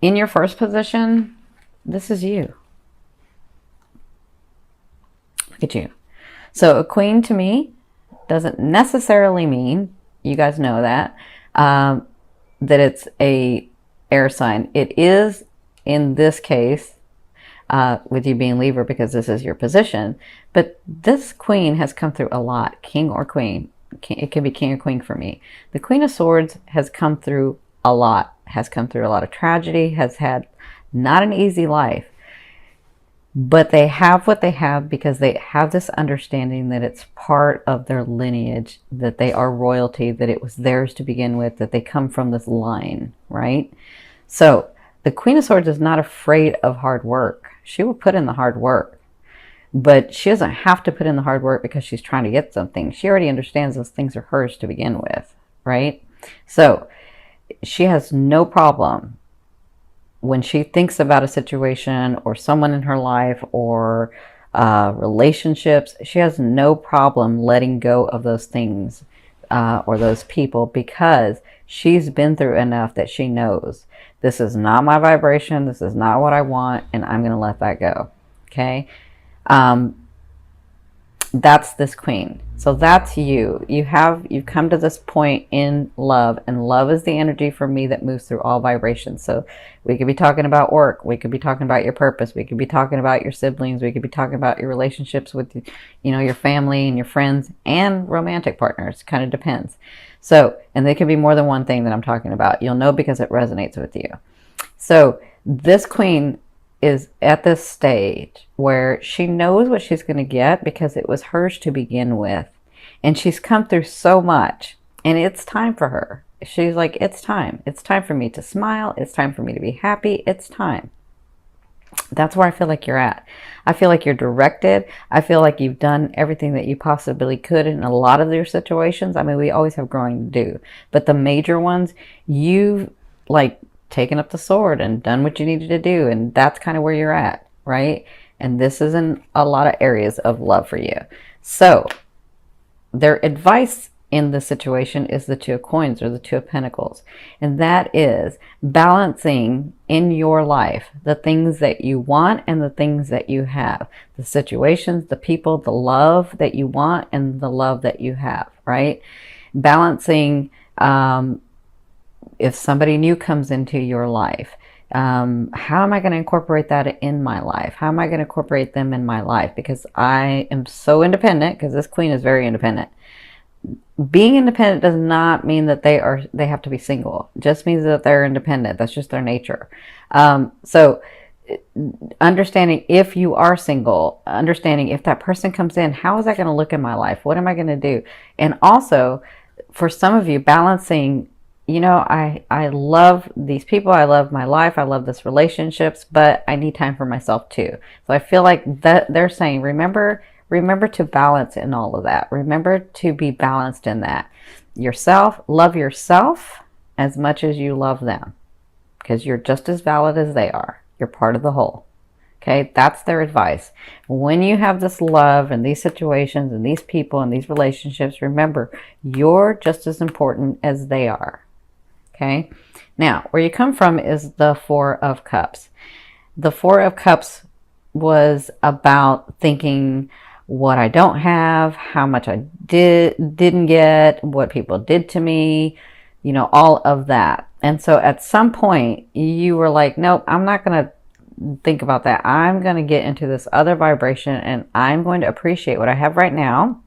In your first position, this is you. Look at you. So a queen to me doesn't necessarily mean, you guys know that, that it's a air sign. It is in this case, with you being Libra, because this is your position. But this queen has come through a lot, king or queen. It can be king or queen for me. The Queen of Swords has come through a lot, has come through a lot of tragedy, has had not an easy life. But they have what they have because they have this understanding that it's part of their lineage, that they are royalty, that it was theirs to begin with, that they come from this line, right? So the Queen of Swords is not afraid of hard work. She will put in the hard work, but she doesn't have to put in the hard work because she's trying to get something. She already understands those things are hers to begin with, right? So she has no problem when she thinks about a situation or someone in her life or relationships. She has no problem letting go of those things or those people, because she's been through enough that she knows this is not my vibration, this is not what I want, and I'm going to let that go. Okay? That's this queen. So that's you. You've come to this point in love, and love is the energy for me that moves through all vibrations. So we could be talking about work, we could be talking about your purpose, we could be talking about your siblings, we could be talking about your relationships with, your family and your friends and romantic partners. Kind of depends. So, and they could be more than one thing that I'm talking about. You'll know because it resonates with you. So this queen is at this stage where she knows what she's going to get because it was hers to begin with. And she's come through so much, and it's time for her. She's like, it's time. It's time for me to smile. It's time for me to be happy. It's time. That's where I feel like you're at. I feel like you're directed. I feel like you've done everything that you possibly could in a lot of your situations. I mean, we always have growing to do, but the major ones, you've like taken up the sword and done what you needed to do. And that's kind of where you're at, right? And this is in a lot of areas of love for you. So their advice in the situation is the Two of Coins, or the Two of Pentacles. And that is balancing in your life the things that you want and the things that you have. The situations, the people, the love that you want and the love that you have, right? Balancing, if somebody new comes into your life, how am I going to incorporate that in my life? How am I going to incorporate them in my life? Because I am so independent, because this queen is very independent. Being independent does not mean that they have to be single. It just means that they're independent. That's just their nature. So understanding if you are single, understanding if that person comes in, how is that going to look in my life? What am I going to do? And also, for some of you, balancing, I love these people, I love my life, I love this relationships, but I need time for myself too. So I feel like that they're saying, remember to balance in all of that. Remember to be balanced in that. Love yourself as much as you love them, because you're just as valid as they are. You're part of the whole. Okay, that's their advice. When you have this love and these situations and these people and these relationships, remember, you're just as important as they are. Okay, now where you come from is the Four of Cups. The Four of Cups was about thinking what I don't have, how much I didn't get, what people did to me, all of that. And so at some point you were like, nope, I'm not going to think about that. I'm going to get into this other vibration, and I'm going to appreciate what I have right now,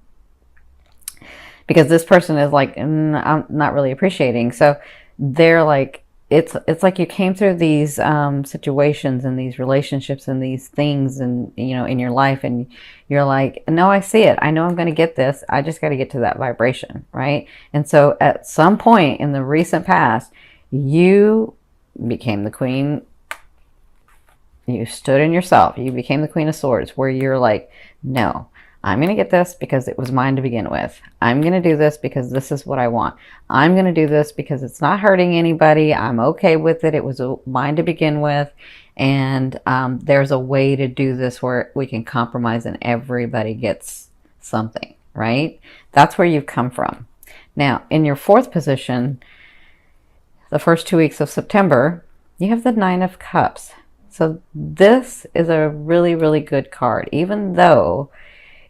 because this person is like, I'm not really appreciating. So they're like, it's like you came through these situations and these relationships and these things, and in your life, and you're like, no, I see it. I know I'm going to get this. I just got to get to that vibration, right? And so at some point in the recent past, you became the queen. You stood in yourself. You became the Queen of Swords, where you're like, no, I'm going to get this because it was mine to begin with. I'm going to do this because this is what I want. I'm going to do this because it's not hurting anybody. I'm okay with it. It was mine to begin with. And there's a way to do this where we can compromise and everybody gets something, right? That's where you've come from. Now, in your fourth position, the first 2 weeks of September, You have the Nine of Cups. So this is a really, really good card, even though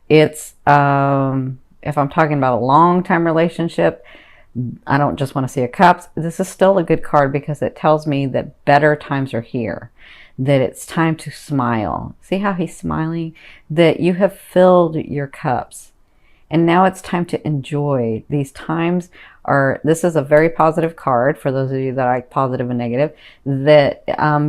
it's, if I'm talking about a long-time relationship, I don't just want to see a cups. This is still a good card because it tells me that better times are here, that it's time to smile. See how he's smiling? That you have filled your cups. And now it's time to enjoy. These times are, this is a very positive card for those of you that like positive and negative, that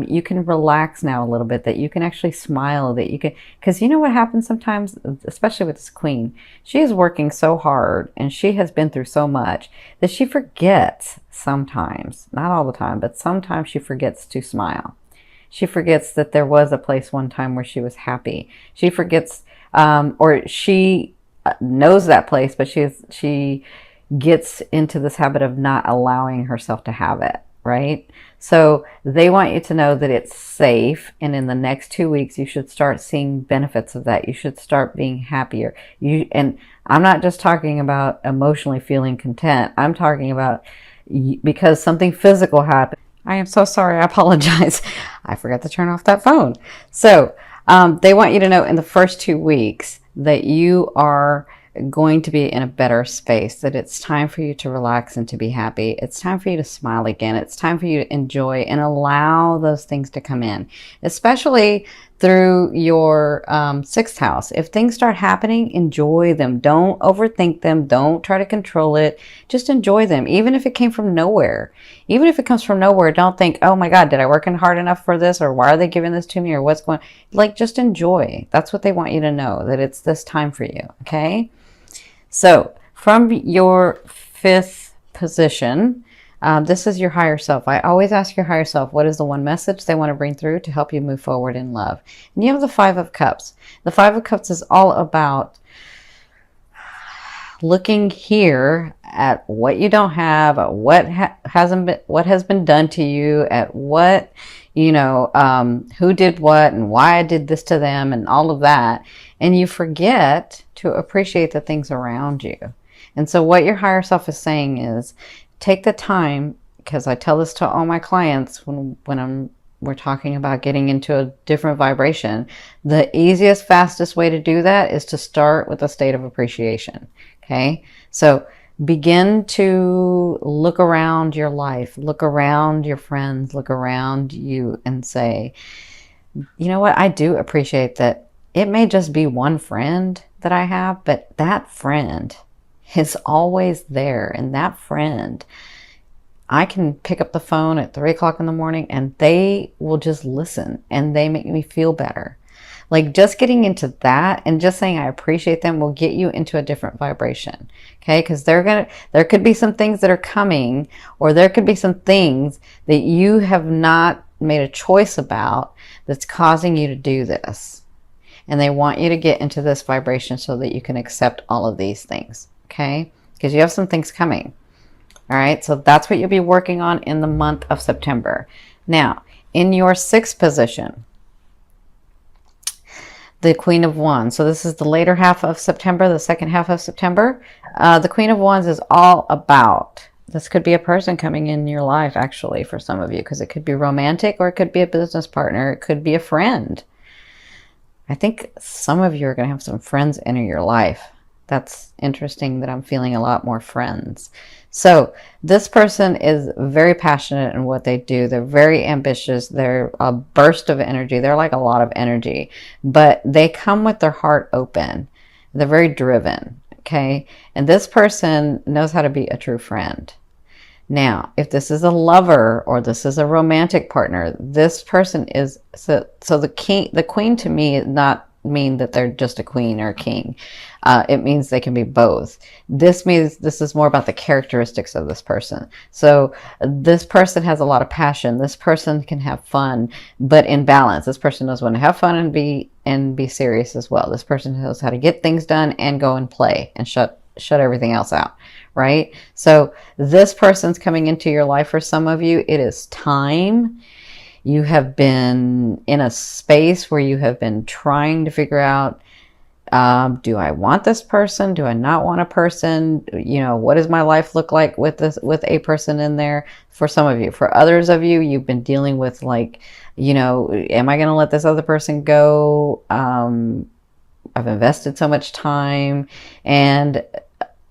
you can relax now a little bit, that you can actually smile, that you can, because you know what happens sometimes, especially with this queen, she is working so hard and she has been through so much that she forgets sometimes, not all the time, but sometimes she forgets to smile. She forgets that there was a place one time where she was happy. She forgets, or she knows that place, but she gets into this habit of not allowing herself to have it, right? So they want you to know that it's safe, and in the next 2 weeks you should start seeing benefits of that. You should start being happier. And I'm not just talking about emotionally feeling content. I'm talking about because something physical happened. I am so sorry. I apologize. I forgot to turn off that phone. So they want you to know in the first 2 weeks that you are going to be in a better space, that it's time for you to relax and to be happy. It's time for you to smile again. It's time for you to enjoy and allow those things to come in, especially through your sixth house. If things start happening, enjoy them. Don't overthink them. Don't try to control it. Just enjoy them, even if it came from nowhere. Even if it comes from nowhere, don't think, oh my God, did I work hard enough for this? Or why are they giving this to me? Or what's going on? Like, just enjoy. That's what they want you to know, that it's this time for you, okay? So from your fifth position, this is your higher self. I always ask your higher self, what is the one message they want to bring through to help you move forward in love? And you have the Five of Cups. The Five of Cups is all about looking here at what you don't have, at what has been done to you, at what, who did what and why I did this to them and all of that. And you forget to appreciate the things around you. And so what your higher self is saying is, take the time, because I tell this to all my clients when we're talking about getting into a different vibration. The easiest, fastest way to do that is to start with a state of appreciation. Okay, so begin to look around your life, look around your friends, look around you and say, you know what, I do appreciate that. It may just be one friend that I have, but that friend is always there. And that friend, I can pick up the phone at 3 o'clock in the morning and they will just listen and they make me feel better. Like, just getting into that and just saying I appreciate them will get you into a different vibration. Okay, because there could be some things that are coming, or there could be some things that you have not made a choice about that's causing you to do this. And they want you to get into this vibration so that you can accept all of these things. Okay, because you have some things coming. All right, so that's what you'll be working on in the month of September. Now, in your sixth position, the Queen of Wands. So this is the later half of September, the second half of September. The Queen of Wands is all about, this could be a person coming in your life, actually, for some of you, because it could be romantic, or it could be a business partner. It could be a friend. I think some of you are going to have some friends enter your life. That's interesting that I'm feeling a lot more friends. So this person is very passionate in what they do. They're very ambitious. They're a burst of energy. They're like a lot of energy, but they come with their heart open. They're very driven. Okay. And this person knows how to be a true friend. Now, if this is a lover or this is a romantic partner, this person is, so the queen to me is not mean that they're just a queen or a king. It means they can be both. This means this is more about the characteristics of this person. So this person has a lot of passion. This person can have fun, but in balance. This person knows when to have fun and be serious as well. This person knows how to get things done and go and play and shut everything else out, right? So this person's coming into your life. For some of you, it is time. You have been in a space where you have been trying to figure out Do I want this person? Do I not want a person? You know, what does my life look like with this, with a person in there? For some of you. For others of you, you've been dealing with like, you know, am I going to let this other person go? I've invested so much time, and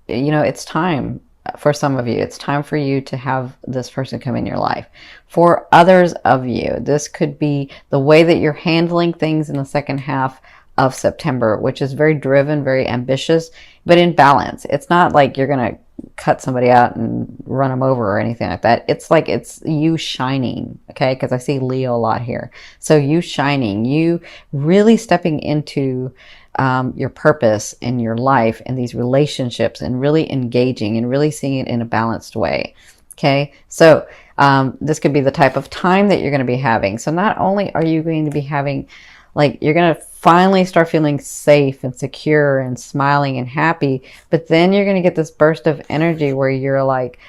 you know, it's time for some of you. It's time for you to have this person come in your life. For others of you, this could be the way that you're handling things in the second half of September, which is very driven, very ambitious, but in balance. It's not like you're going to cut somebody out and run them over or anything like that. It's like it's you shining, okay? Because I see Leo a lot here. So you shining, you really stepping into your purpose in your life and these relationships, and really engaging and really seeing it in a balanced way. Okay, so this could be the type of time that you're going to be having. So not only are you going to be having, like, you're going to finally start feeling safe and secure and smiling and happy, but then you're going to get this burst of energy where you're like,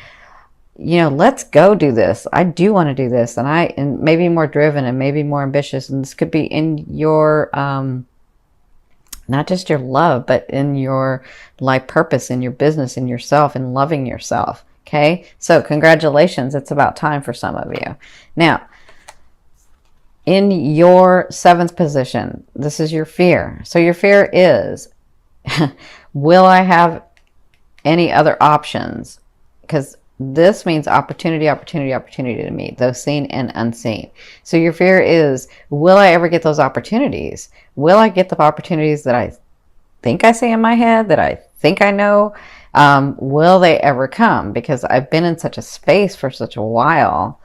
you know, let's go do this. I do want to do this. And maybe more driven and maybe more ambitious. And this could be in your, not just your love, but in your life purpose, in your business, in yourself, and loving yourself. Okay. So congratulations. It's about time for some of you. Now, in your 7th position, this is your fear. So your fear is, will I have any other options? Because this means opportunity, opportunity, opportunity to me, those seen and unseen. So your fear is, will I ever get those opportunities? Will I get the opportunities that I think I see in my head, that I think I know? Will they ever come? Because I've been in such a space for such a while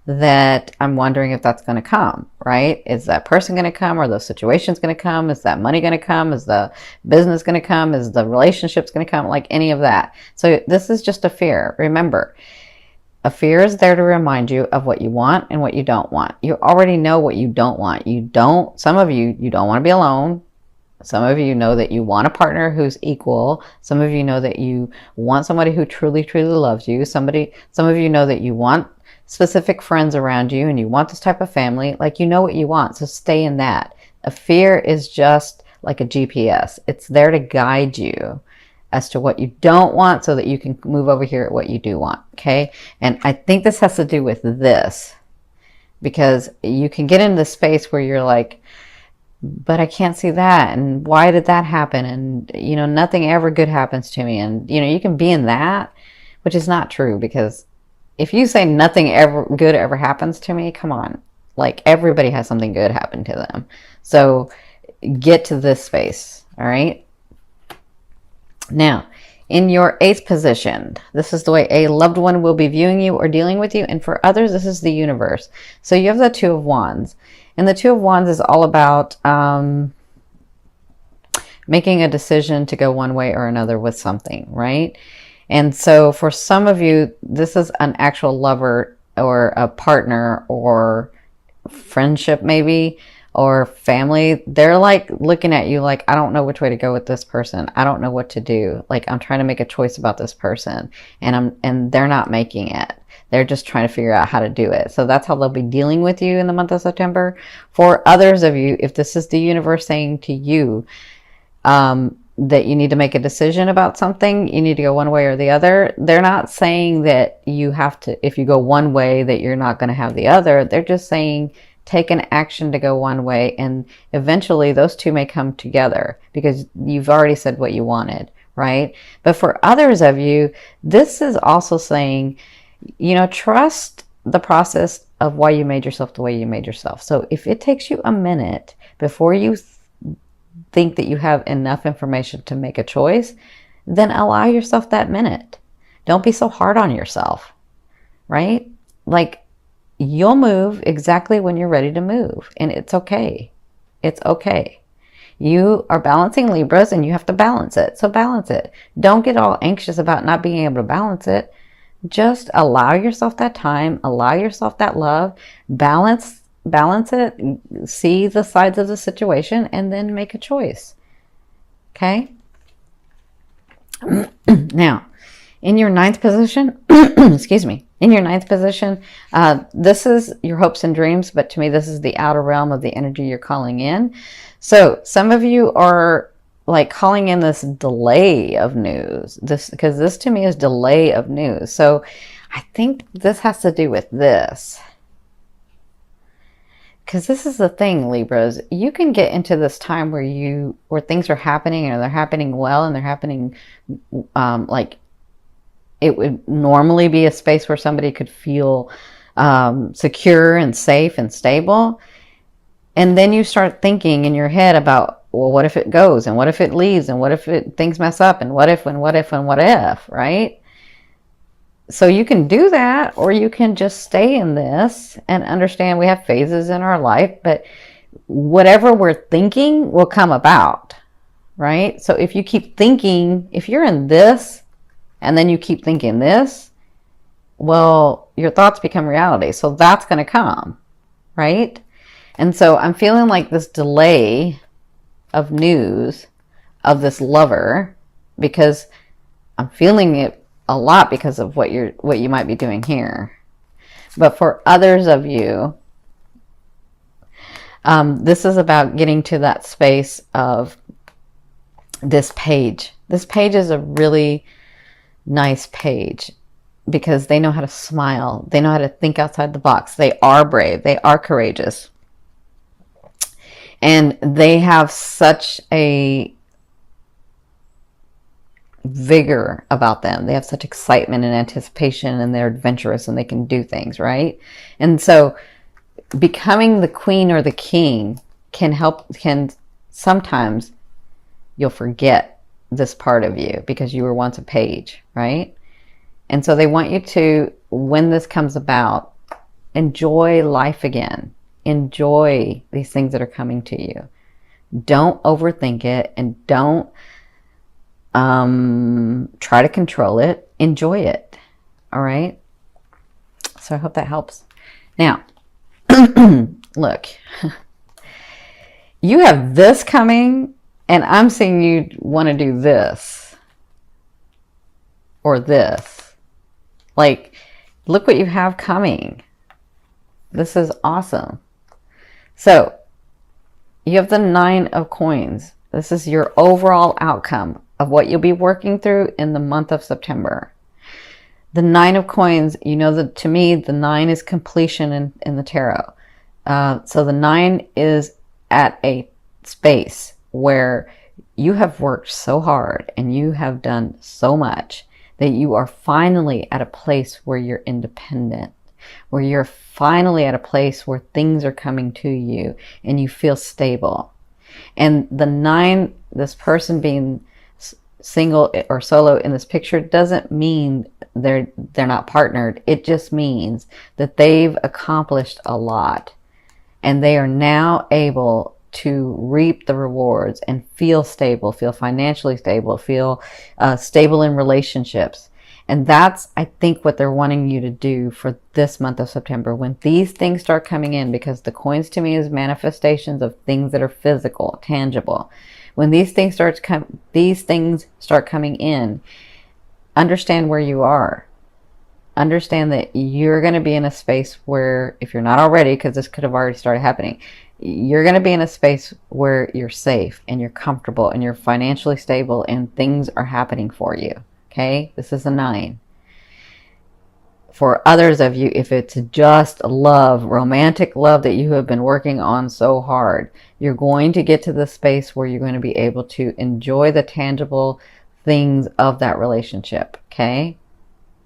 that I'm wondering if that's going to come, right? Is that person going to come? Are those situations going to come? Is that money going to come? Is the business going to come? Is the relationships going to come? Like any of that. So this is just a fear. Remember, a fear is there to remind you of what you want and what you don't want. You already know what you don't want. Some of you don't want to be alone. Some of you know that you want a partner who's equal. Some of you know that you want somebody who truly, truly loves you. Some of you know that you want specific friends around you and you want this type of family. Like, you know what you want, so stay in that. A fear is just like a GPS. It's there to guide you as to what you don't want so that you can move over here at what you do want. Okay. And I think this has to do with this, because you can get into the space where you're like, but I can't see that, and why did that happen, and you know, nothing ever good happens to me, and you know, you can be in that, which is not true. Because if you say nothing ever good ever happens to me, come on, like, everybody has something good happen to them. So get to this space. All right. Now, in your 8th position, this is the way a loved one will be viewing you or dealing with you. And for others, this is the universe. So you have the 2 of Wands. And the 2 of Wands is all about making a decision to go one way or another with something, right? And so for some of you, this is an actual lover or a partner or friendship maybe, or family. They're like looking at you like, I don't know which way to go with this person. I don't know what to do. Like, I'm trying to make a choice about this person, and they're not making it. They're just trying to figure out how to do it. So that's how they'll be dealing with you in the month of September. For others of you, if this is the universe saying to you that you need to make a decision about something, you need to go one way or the other. They're not saying that you have to, if you go one way, that you're not going to have the other. They're just saying, take an action to go one way, and eventually those two may come together because you've already said what you wanted, right? But for others of you, this is also saying, you know, trust the process of why you made yourself the way you made yourself. So if it takes you a minute before you think that you have enough information to make a choice, then allow yourself that minute. Don't be so hard on yourself, right? Like, you'll move exactly when you're ready to move, and it's okay. It's okay. You are balancing Libras and you have to balance it. So balance it. Don't get all anxious about not being able to balance it. Just allow yourself that time, allow yourself that love, balance it, see the sides of the situation, and then make a choice. Okay? Now, in your 9th position, excuse me, in your 9th position, this is your hopes and dreams, but to me, this is the outer realm of the energy you're calling in. So some of you are like calling in this delay of news. This, because this to me is delay of news. So I think this has to do with this. Because this is the thing, Libras, you can get into this time where things are happening, and they're happening well, and they're happening like it would normally be a space where somebody could feel secure and safe and stable. And then you start thinking in your head about, well, what if it goes, and what if it leaves, and what if things mess up, and what if, and what if, and what if, right? So you can do that, or you can just stay in this and understand we have phases in our life, but whatever we're thinking will come about, right? So if you keep thinking, if you're in this and then you keep thinking this, well, your thoughts become reality. So that's going to come, right? And so I'm feeling like this delay of news of this lover, because I'm feeling it a lot because of what you might be doing here. But for others of you, this is about getting to that space of this page. This page is a really nice page because they know how to smile. They know how to think outside the box. They are brave. They are courageous. And they have such a vigor about them. They have such excitement and anticipation, and they're adventurous, and they can do things, right? And so becoming the queen or the king can sometimes you'll forget this part of you because you were once a page, right? And so they want you to, when this comes about, enjoy life again. Enjoy these things that are coming to you. Don't overthink it, and don't try to control it. Enjoy it. All right. So I hope that helps. Now, look, you have this coming, and I'm seeing you want to do this or this. Like, look what you have coming. This is awesome. So you have the 9 of coins. This is your overall outcome of what you'll be working through in the month of September. The 9 of coins, you know that to me, the 9 is completion in the tarot. So the 9 is at a space where you have worked so hard and you have done so much that you are finally at a place where you're independent, where you're finally at a place where things are coming to you and you feel stable. And the 9, this person being single or solo in this picture, doesn't mean they're not partnered. It just means that they've accomplished a lot, and they are now able to reap the rewards and feel stable, feel financially stable, feel stable in relationships. And that's, I think, what they're wanting you to do for this month of September, when these things start coming in, because the coins to me is manifestations of things that are physical, tangible. When these things start coming in, understand where you are. Understand that you're going to be in a space where, if you're not already, because this could have already started happening, you're going to be in a space where you're safe and you're comfortable and you're financially stable and things are happening for you. Okay, this is a 9. For others of you, if it's just love, romantic love that you have been working on so hard, you're going to get to the space where you're going to be able to enjoy the tangible things of that relationship. Okay,